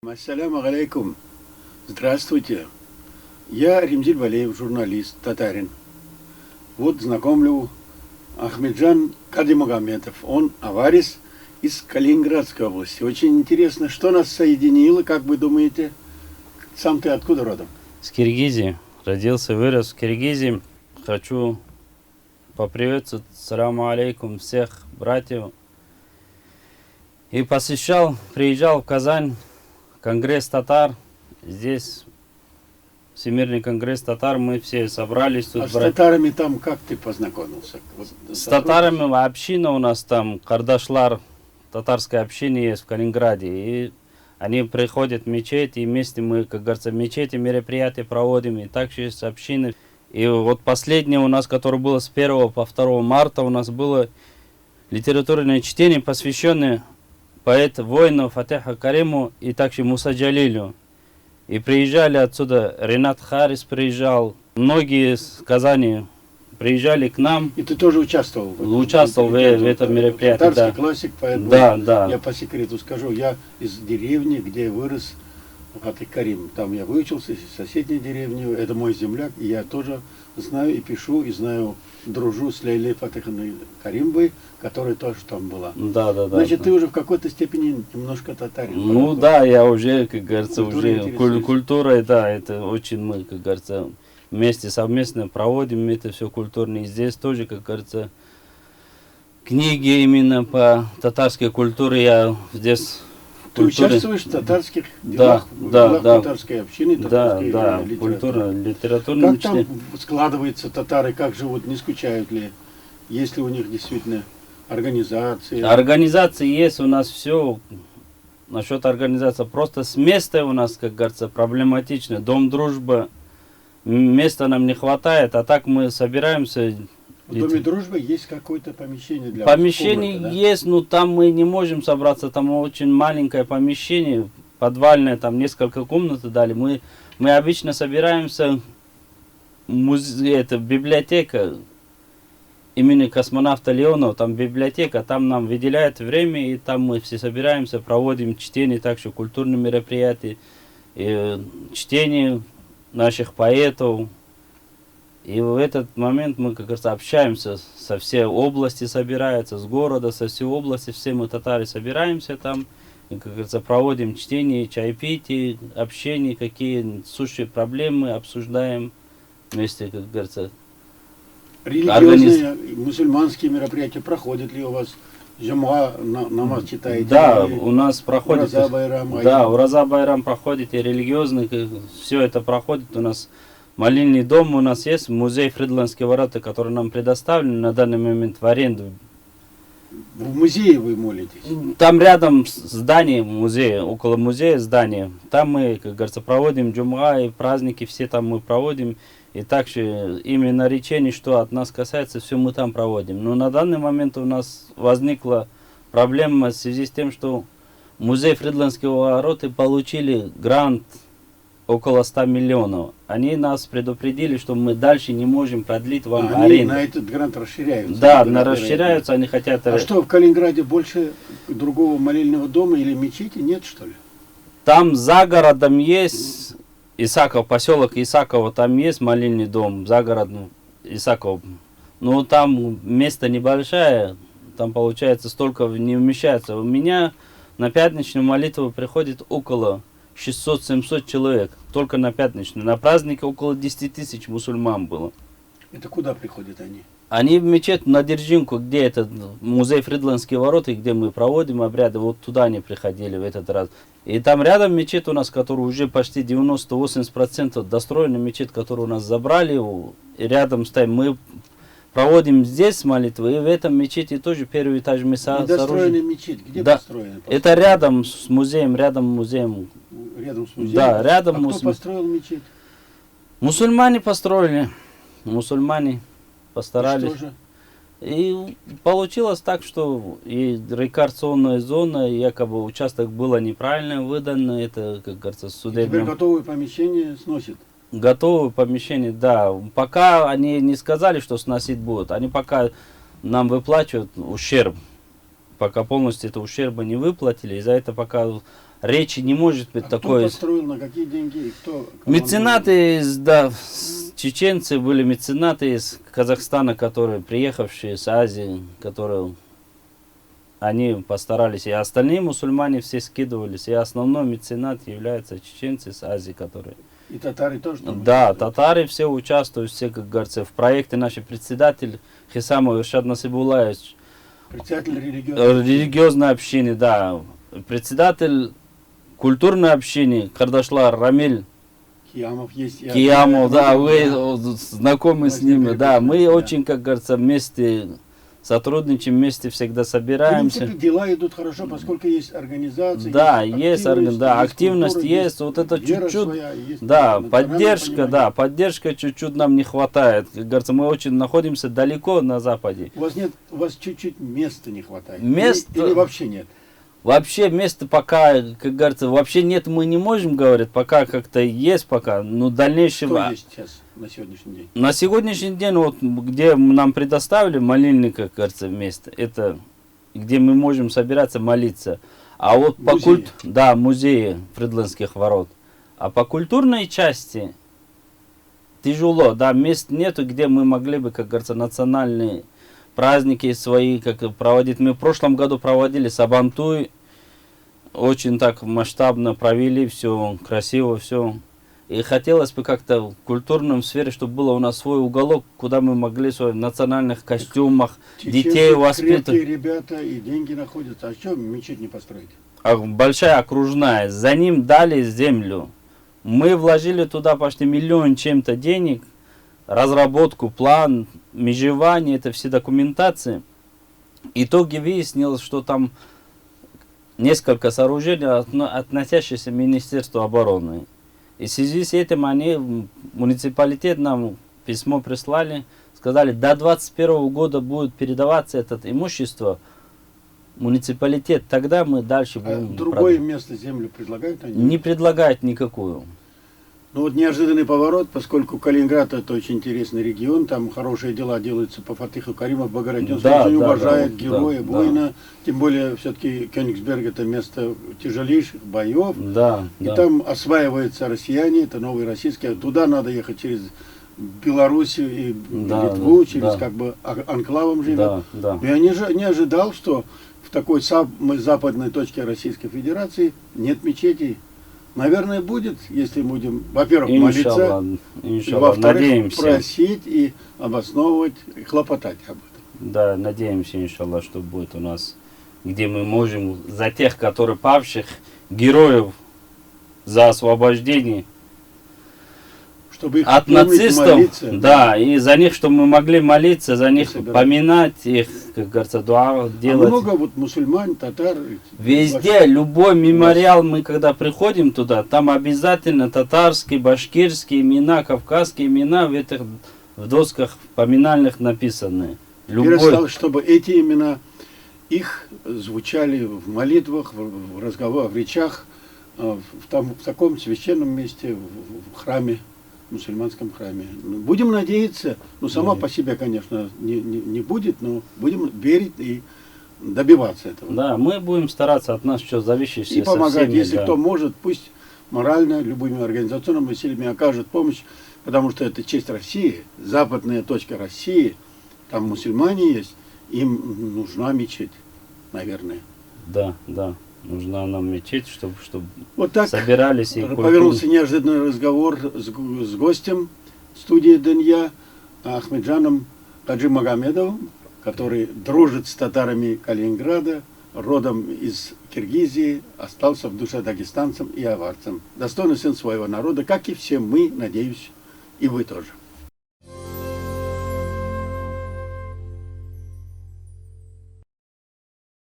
Ассаляму алейкум. Здравствуйте. Я Ремзиль Валеев, журналист, татарин. Вот знакомлю Ахмеджан Кадимагомедов. Он аварис из Калининградской области. Очень интересно, что нас соединило, как вы думаете? Сам ты откуда родом? С Киргизии. Родился, вырос в Киргизии. Хочу поприветствовать, саляму алейкум, всех братьев. И приезжал в Казань, конгресс татар. Здесь Всемирный конгресс татар, мы все собрались тут. А с татарами там как ты познакомился? Вот, с татарами община у нас там, Кардашлар, татарская община есть в Калининграде. И они приходят в мечеть, и вместе мы, как говорится, в мечети мероприятия проводим, и также есть общины. И вот последнее у нас, которое было с 1 по 2 марта, у нас было литературное чтение, посвященное поэту воину Фатеха Кариму и также Муса Джалилю. И приезжали отсюда, Ренат Харис приезжал, многие из Казани приезжали к нам. И ты тоже участвовал? Участвовал в этом мероприятии, татарский да. классик, поэтому да. Я по секрету скажу, я из деревни, где вырос Фатех Карим. Там я выучился, из соседней деревни, это мой земляк, и я тоже знаю и пишу, и знаю, дружу с Лейлей Фатеховной Каримовой, которая тоже там была. Да. Значит, ты уже в какой-то степени немножко татарин. Ну да, я уже, как говорится, Культурой культурой, да, это очень мы, как говорится, вместе совместно проводим это все культурное. И здесь тоже, как говорится, книги именно по татарской культуре я здесь... Ты участвуешь в татарских делах, делах татарской общины, татарской литературной. Как там складываются татары, как живут, не скучают ли? Есть ли у них действительно организации? Организации есть у нас все. Насчет организации. Просто с места у нас, как говорится, проблематично. Дом дружбы. Места нам не хватает, а так мы собираемся. В Доме дружбы есть какое-то помещение для помещение кубрика, да? есть, но там мы не можем собраться. Там очень маленькое помещение, подвальное, там несколько комнат дали. Мы обычно собираемся это библиотека имени космонавта Леонова, там библиотека, там нам выделяют время, и там мы все собираемся, проводим чтение, также культурные мероприятия, и чтение наших поэтов. И в этот момент мы, как раз, общаемся со всей области, собираются, с города, со всей области, все мы татары собираемся там, и, как говорится, проводим чтение, чаепитие, общение, какие сущие проблемы обсуждаем вместе, как говорится. Религиозные мусульманские мероприятия проходят ли у вас? Джумга, намаз читаете? Да, у нас проходит. Ураза Байрам. Да, Ураза Байрам проходит, и религиозный, все это проходит у нас. Молильный дом у нас есть, музей Фридландские ворота, который нам предоставлен на данный момент в аренду. В музее вы молитесь? Там рядом здание музея, около музея здание. Там мы, как говорится, проводим джумга и праздники, все там мы проводим. И также именно речение, что от нас касается, все мы там проводим. Но на данный момент у нас возникла проблема в связи с тем, что музей Фридландские ворота получили грант около 100 миллионов. Они нас предупредили, что мы дальше не можем продлить вам аренду. На этот грант расширяются? Да, расширяются, они хотят... А что, в Калининграде больше другого молельного дома или мечети нет, что ли? Там за городом есть Исаков, поселок Исаково, там есть молельный дом, за городом Исаков. Но там место небольшое, там получается столько не вмещается. У меня на пятничную молитву приходит около 600-700 человек, только на пятничную. На празднике около 10 тысяч мусульман было. Это куда приходят они? Они в мечеть на Держинку, где это музей Фридландские ворота, где мы проводим обряды, вот туда они приходили в этот раз. И там рядом мечеть у нас, который уже почти 90-80% достроенный мечеть, который у нас забрали, и рядом стоим. Мы проводим здесь молитвы, и в этом мечети тоже первый этаж мы сооружили. Недостроенная мечеть, где построена? Это рядом с музеем, рядом с музеем. Да, рядом кто построил мечеть? Мусульмане построили, мусульмане постарались. Что же? И получилось так, что и рекреационная зона, якобы участок было неправильно выдано, это, как говорится, судебное. Теперь готовые помещения сносят? Готовые помещения, да. Пока они не сказали, что сносить будут, они пока нам выплачивают ущерб. Пока полностью это ущерба не выплатили, и за это пока речи не может быть А такой. кто построил, на какие деньги и кто? Меценаты, да, чеченцы были меценаты из Казахстана, которые приехавшие с Азии, которые они постарались, и остальные мусульмане все скидывались, и основной меценат является чеченцы с Азии, которые... И татары тоже там Да, участвуют? татары все участвуют, все, как говорится, в проекте. Наш председатель Хисамов Иршад Насибулаевич, Председатель религиозной религиозной общины, да, председатель культурной общины Кардашлар Рамиль Киямов есть. Киямов, да, вы знакомы с ними, да, мы да. очень, как говорится, вместе сотрудничаем, вместе всегда В собираемся. принципе, дела идут хорошо, поскольку есть организации, Да, есть да, активность культура, есть, вот это вера чуть-чуть, своя, есть да, национальное поддержка, понимание. да, поддержка чуть-чуть нам не хватает. Как говорится, мы очень находимся далеко на Западе. У вас чуть-чуть места не хватает. Места- Или вообще нет. Вообще места пока, как говорится, вообще нет, мы не можем, говорить, пока как-то есть пока, но дальнейшего... Что есть сейчас на сегодняшний день? На сегодняшний день, вот где нам предоставили молильник, как говорится, место, это где мы можем собираться молиться. А вот по Музеи. да, музеи Фридландских ворот. А по культурной части тяжело, да, мест нету, где мы могли бы, как говорится, национальные праздники свои как проводить. Мы в прошлом году проводили Сабантуй, очень так масштабно провели, все красиво, все. И хотелось бы как-то в культурном сфере, чтобы было у нас свой уголок, куда мы могли в национальных костюмах детей Чеченцы воспитывать. крепкие ребята, и деньги находятся. А что мечеть не построить? Большая окружная, за ним дали землю. Мы вложили туда почти 1 миллион чем-то денег, разработку, план, межевание, это все документации. В итоге выяснилось, что там несколько сооружений, относящихся к Министерству обороны. И в связи с этим они, муниципалитет нам письмо прислали, сказали, до 2021 года будет передаваться это имущество муниципалитет, тогда мы дальше А будем... другое место землю предлагают они? Не предлагает никакую. Ну вот неожиданный поворот, поскольку Калининград это очень интересный регион, там хорошие дела делаются по Фатиху Каримов, Багратион Да, очень да, уважает да, героя, да, воина, тем более все-таки Кёнигсберг это место тяжелейших боев, Да, и да. там осваиваются россияне, это новые российские, туда надо ехать через Белоруссию и Да, Литву, да, через да. как бы анклавом живет. Да, да. Я не ожидал, что в такой самой западной точке Российской Федерации нет мечетей. Наверное, будет, если будем, во-первых, молиться, Иншаллах, и иншаллах, во-вторых, надеемся. просить и обосновывать, и хлопотать об этом. Да, надеемся, иншаллах, что будет у нас, где мы можем за тех, которые павших, героев за освобождение Чтобы их от помнить, нацистов, молиться. да, и за них, чтобы мы могли молиться, за них собирать. поминать их, как говорится, дуа А делать. много вот мусульман, татар. Везде, любой мемориал, мы когда приходим туда, там обязательно татарские, башкирские имена, кавказские имена в этих в досках поминальных написаны. Теперь осталось, чтобы эти имена, их звучали в молитвах, в разговорах, в речах, в таком священном месте, в храме, в мусульманском храме. Ну, будем надеяться, ну сама по себе, конечно, не будет, но будем верить и добиваться этого. Да, мы будем стараться, от нас что зависит. И помогать, если да. кто может, пусть морально, любыми организационными усилиями окажет помощь, потому что это честь России, западная точка России, там мусульмане есть, им нужна мечеть, наверное. Да, да, нужна нам мечеть, чтобы Вот так собирались и повернулся неожиданный разговор с гостем студии Дынья Ахмеджаном Таджи Магомедовым, который дружит с татарами Калининграда, родом из Киргизии, остался в душе дагестанцем и аварцем. Достойный сын своего народа, как и все мы, надеюсь, и вы тоже.